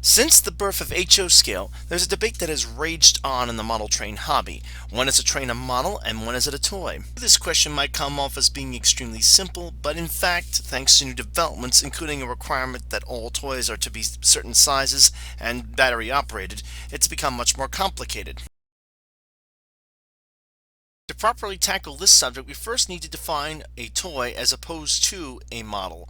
Since the birth of HO scale, there's a debate that has raged on in the model train hobby. When is a train a model and when is it a toy? This question might come off as being extremely simple, but in fact, thanks to new developments, including a requirement that all toys are to be certain sizes and battery operated, it's become much more complicated. To properly tackle this subject, we first need to define a toy as opposed to a model.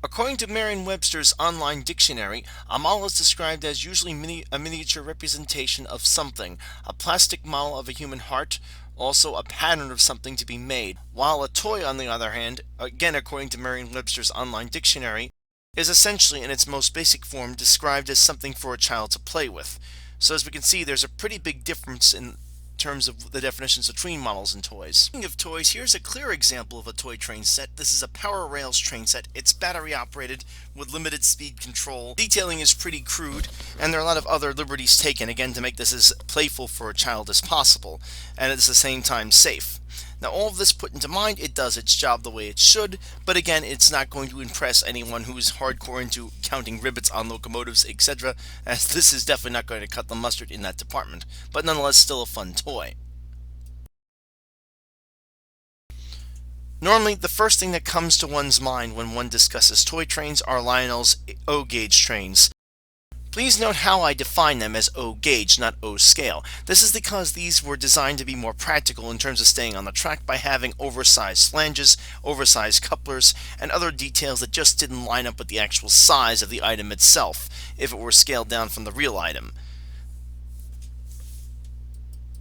According to Merriam-Webster's online dictionary, a model is described as usually a miniature representation of something, a plastic model of a human heart, also a pattern of something to be made, while a toy, on the other hand, again according to Merriam-Webster's online dictionary, is essentially in its most basic form described as something for a child to play with. So as we can see, there's a pretty big difference in terms of the definitions between models and toys. Speaking of toys, here's a clear example of a toy train set. This is a Power Rails train set. It's battery operated with limited speed control. Detailing is pretty crude, and there are a lot of other liberties taken, again, to make this as playful for a child as possible, and at the same time safe. Now, all of this put into mind, it does its job the way it should, but again, it's not going to impress anyone who's hardcore into counting rivets on locomotives, etc., as this is definitely not going to cut the mustard in that department, but nonetheless still a fun toy. Normally, the first thing that comes to one's mind when one discusses toy trains are Lionel's O gauge trains. Please note how I define them as O gauge, not O scale. This is because these were designed to be more practical in terms of staying on the track by having oversized flanges, oversized couplers, and other details that just didn't line up with the actual size of the item itself, if it were scaled down from the real item.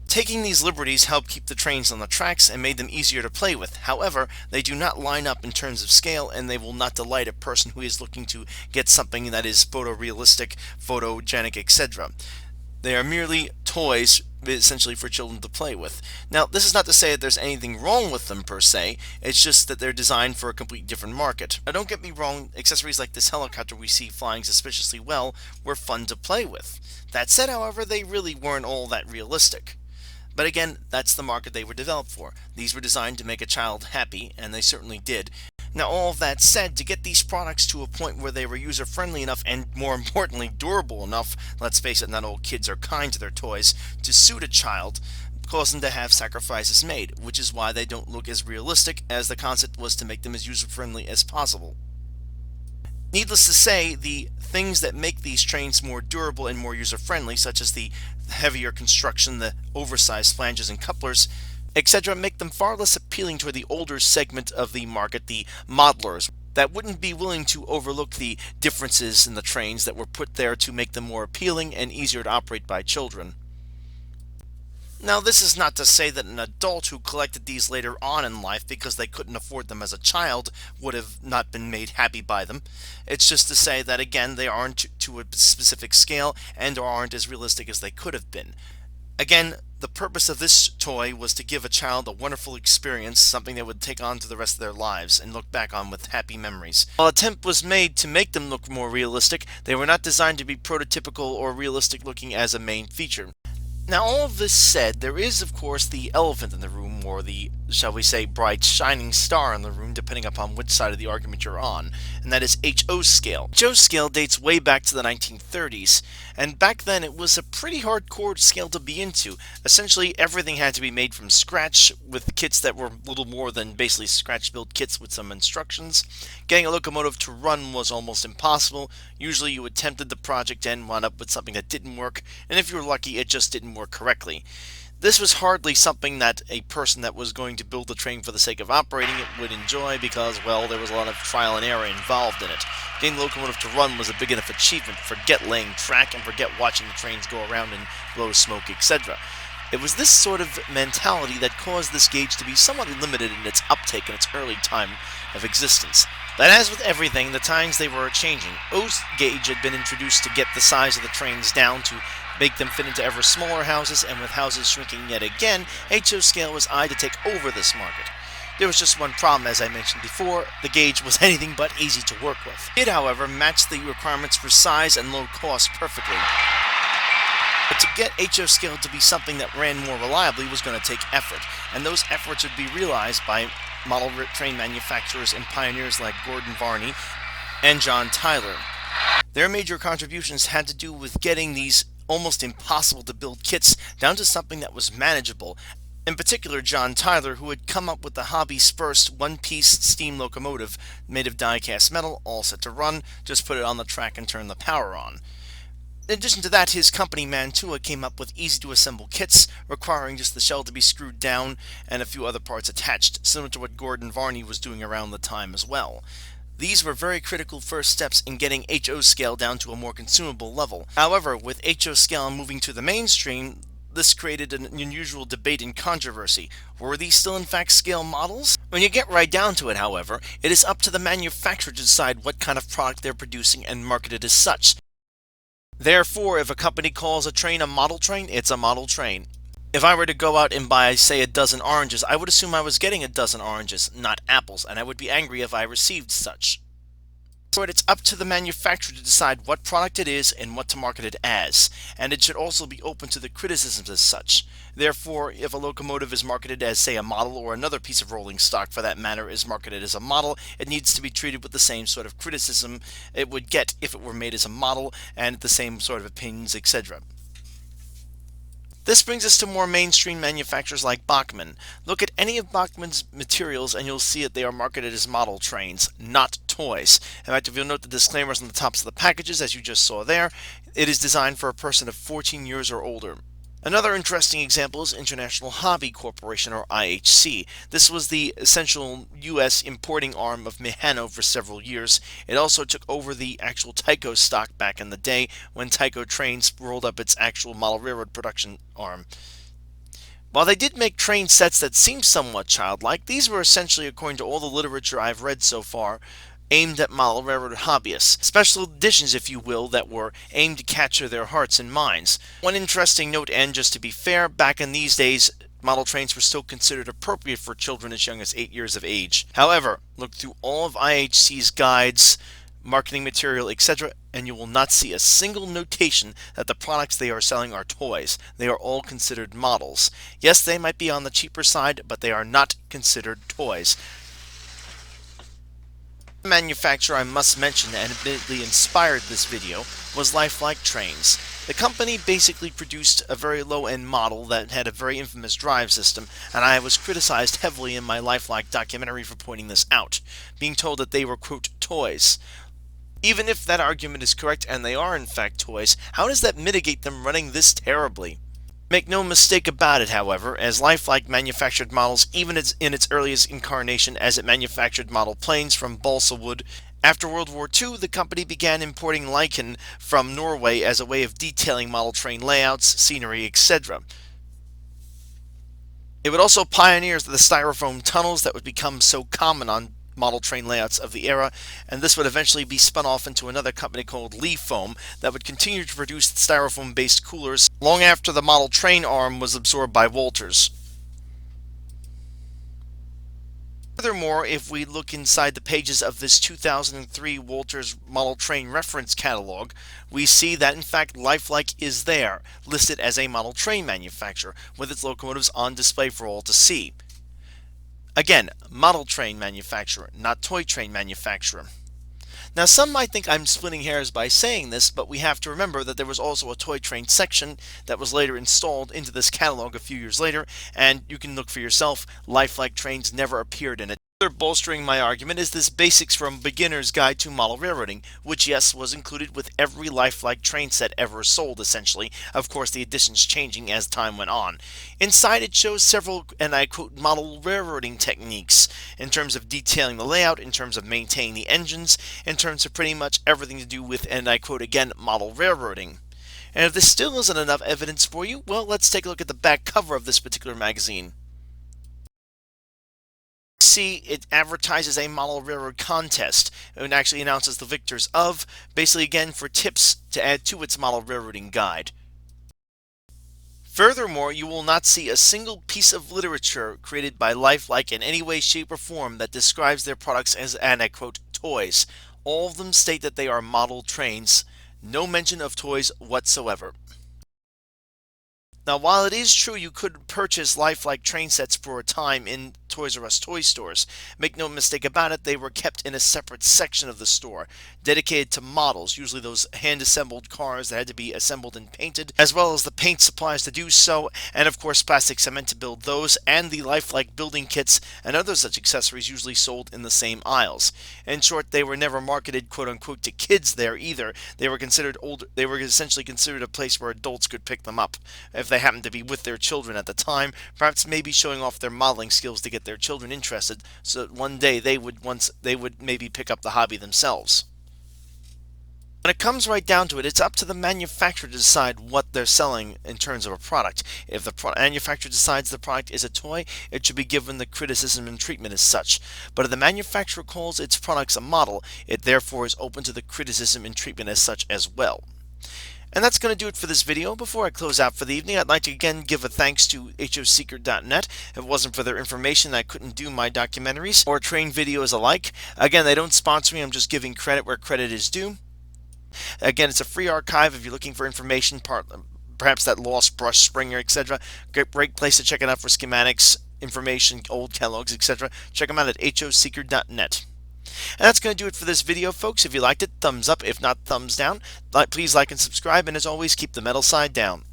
Taking these liberties helped keep the trains on the tracks and made them easier to play with. However, they do not line up in terms of scale, and they will not delight a person who is looking to get something that is photorealistic, photogenic, etc. They are merely toys, essentially for children to play with. Now, this is not to say that there's anything wrong with them per se, it's just that they're designed for a completely different market. Now, don't get me wrong, accessories like this helicopter we see flying suspiciously well were fun to play with. That said, however, they really weren't all that realistic. But again, that's the market they were developed for. These were designed to make a child happy, and they certainly did. Now, all of that said, to get these products to a point where they were user-friendly enough and, more importantly, durable enough, let's face it, not all kids are kind to their toys, to suit a child, caused them to have sacrifices made, which is why they don't look as realistic, as the concept was to make them as user-friendly as possible. Needless to say, the things that make these trains more durable and more user-friendly, such as the heavier construction, the oversized flanges and couplers, etc., make them far less appealing toward the older segment of the market, the modelers, that wouldn't be willing to overlook the differences in the trains that were put there to make them more appealing and easier to operate by children. Now, this is not to say that an adult who collected these later on in life because they couldn't afford them as a child would have not been made happy by them. It's just to say that, again, they aren't to a specific scale and aren't as realistic as they could have been. Again, the purpose of this toy was to give a child a wonderful experience, something they would take on to the rest of their lives and look back on with happy memories. While an attempt was made to make them look more realistic, they were not designed to be prototypical or realistic looking as a main feature. Now, all of this said, there is, of course, the elephant in the room, or the, shall we say, bright shining star in the room, depending upon which side of the argument you're on, and that is HO scale. HO scale dates way back to the 1930s, and back then it was a pretty hardcore scale to be into. Essentially, everything had to be made from scratch, with kits that were little more than basically scratch-built kits with some instructions. Getting a locomotive to run was almost impossible. Usually you attempted the project and wound up with something that didn't work, and if you were lucky, it just didn't work correctly. This was hardly something that a person that was going to build a train for the sake of operating it would enjoy because, well, there was a lot of trial and error involved in it. Getting the locomotive to run was a big enough achievement. Forget laying track and forget watching the trains go around and blow smoke, etc. It was this sort of mentality that caused this gauge to be somewhat limited in its uptake in its early time of existence. But as with everything, the times they were changing. O gauge had been introduced to get the size of the trains down to make them fit into ever smaller houses, and with houses shrinking yet again, HO scale was eyed to take over this market. There was just one problem, as I mentioned before: the gauge was anything but easy to work with. It, however, matched the requirements for size and low cost perfectly. But to get HO scale to be something that ran more reliably was going to take effort, and those efforts would be realized by model train manufacturers and pioneers like Gordon Varney and John Tyler. Their major contributions had to do with getting these almost impossible to build kits down to something that was manageable. In particular, John Tyler, who had come up with the hobby's first one-piece steam locomotive made of die-cast metal, all set to run, just put it on the track and turn the power on. In addition to that, his company Mantua came up with easy-to-assemble kits requiring just the shell to be screwed down and a few other parts attached, similar to what Gordon Varney was doing around the time as well. These were very critical first steps in getting HO scale down to a more consumable level. However, with HO scale moving to the mainstream, this created an unusual debate and controversy. Were these still in fact scale models? When you get right down to it, however, it is up to the manufacturer to decide what kind of product they're producing and market it as such. Therefore, if a company calls a train a model train, it's a model train. If I were to go out and buy, say, a dozen oranges, I would assume I was getting a dozen oranges, not apples, and I would be angry if I received such. So it's up to the manufacturer to decide what product it is and what to market it as, and it should also be open to the criticisms as such. Therefore, if a locomotive is marketed as, say, a model, or another piece of rolling stock for that matter is marketed as a model, it needs to be treated with the same sort of criticism it would get if it were made as a model, and the same sort of opinions, etc. This brings us to more mainstream manufacturers like Bachmann. Look at any of Bachmann's materials and you'll see that they are marketed as model trains, not toys. In fact, if you'll note the disclaimers on the tops of the packages, as you just saw there, it is designed for a person of 14 years or older. Another interesting example is International Hobby Corporation, or IHC. This was the essential U.S. importing arm of Mehano for several years. It also took over the actual Tyco stock back in the day when Tyco Trains rolled up its actual model railroad production arm. While they did make train sets that seemed somewhat childlike, these were essentially, according to all the literature I've read so far, aimed at model railroad hobbyists, special editions if you will, that were aimed to capture their hearts and minds. One interesting note, and just to be fair, back in these days, model trains were still considered appropriate for children as young as 8 years of age. However, look through all of IHC's guides, marketing material, etc., and you will not see a single notation that the products they are selling are toys. They are all considered models. Yes, they might be on the cheaper side, but they are not considered toys. The manufacturer I must mention that admittedly inspired this video was Lifelike Trains. The company basically produced a very low-end model that had a very infamous drive system, and I was criticized heavily in my Lifelike documentary for pointing this out, being told that they were, quote, toys. Even if that argument is correct and they are in fact toys, how does that mitigate them running this terribly? Make no mistake about it, however, as Lifelike manufactured models even in its earliest incarnation, as it manufactured model planes from balsa wood. After World War II, the company began importing lichen from Norway as a way of detailing model train layouts, scenery, etc. It would also pioneer the styrofoam tunnels that would become so common on model train layouts of the era, and this would eventually be spun off into another company called Lee Foam that would continue to produce styrofoam-based coolers long after the model train arm was absorbed by Walters. Furthermore, if we look inside the pages of this 2003 Walters model train reference catalog, we see that in fact Lifelike is there, listed as a model train manufacturer, with its locomotives on display for all to see. Again, model train manufacturer, not toy train manufacturer. Now, some might think I'm splitting hairs by saying this, but we have to remember that there was also a toy train section that was later installed into this catalog a few years later, and you can look for yourself. Lifelike Trains never appeared in it. Further bolstering my argument is this Basics from Beginner's Guide to Model Railroading, which, yes, was included with every Lifelike train set ever sold, essentially. Of course, the additions changing as time went on. Inside, it shows several, and I quote, model railroading techniques, in terms of detailing the layout, in terms of maintaining the engines, in terms of pretty much everything to do with, and I quote again, model railroading. And if this still isn't enough evidence for you, well, let's take a look at the back cover of this particular magazine. See, it advertises a model railroad contest and actually announces the victors of, basically again for tips to add to its model railroading guide. Furthermore, you will not see a single piece of literature created by Lifelike in any way, shape, or form that describes their products as, and I quote, toys. All of them state that they are model trains. No mention of toys whatsoever. Now, while it is true you could purchase Lifelike train sets for a time in Toys R Us toy stores. Make no mistake about it, they were kept in a separate section of the store, dedicated to models, usually those hand-assembled cars that had to be assembled and painted, as well as the paint supplies to do so, and of course plastic cement to build those, and the Lifelike building kits and other such accessories usually sold in the same aisles. In short, they were never marketed quote-unquote to kids there either. They were considered older. They were essentially considered a place where adults could pick them up if they happened to be with their children at the time, perhaps maybe showing off their modeling skills to get their children interested, so that one day they would maybe pick up the hobby themselves. When it comes right down to it, it's up to the manufacturer to decide what they're selling in terms of a product. If the manufacturer decides the product is a toy, it should be given the criticism and treatment as such. But if the manufacturer calls its products a model, it therefore is open to the criticism and treatment as such as well. And that's going to do it for this video. Before I close out for the evening, I'd like to again give a thanks to HOSecret.net. If it wasn't for their information, I couldn't do my documentaries or train videos alike. Again, they don't sponsor me. I'm just giving credit where credit is due. Again, it's a free archive if you're looking for information, perhaps that lost brush springer, etc. Great place to check it out for schematics, information, old catalogs, etc. Check them out at HOSecret.net. And that's going to do it for this video, folks. If you liked it, thumbs up. If not, thumbs down. Please like and subscribe. And as always, keep the metal side down.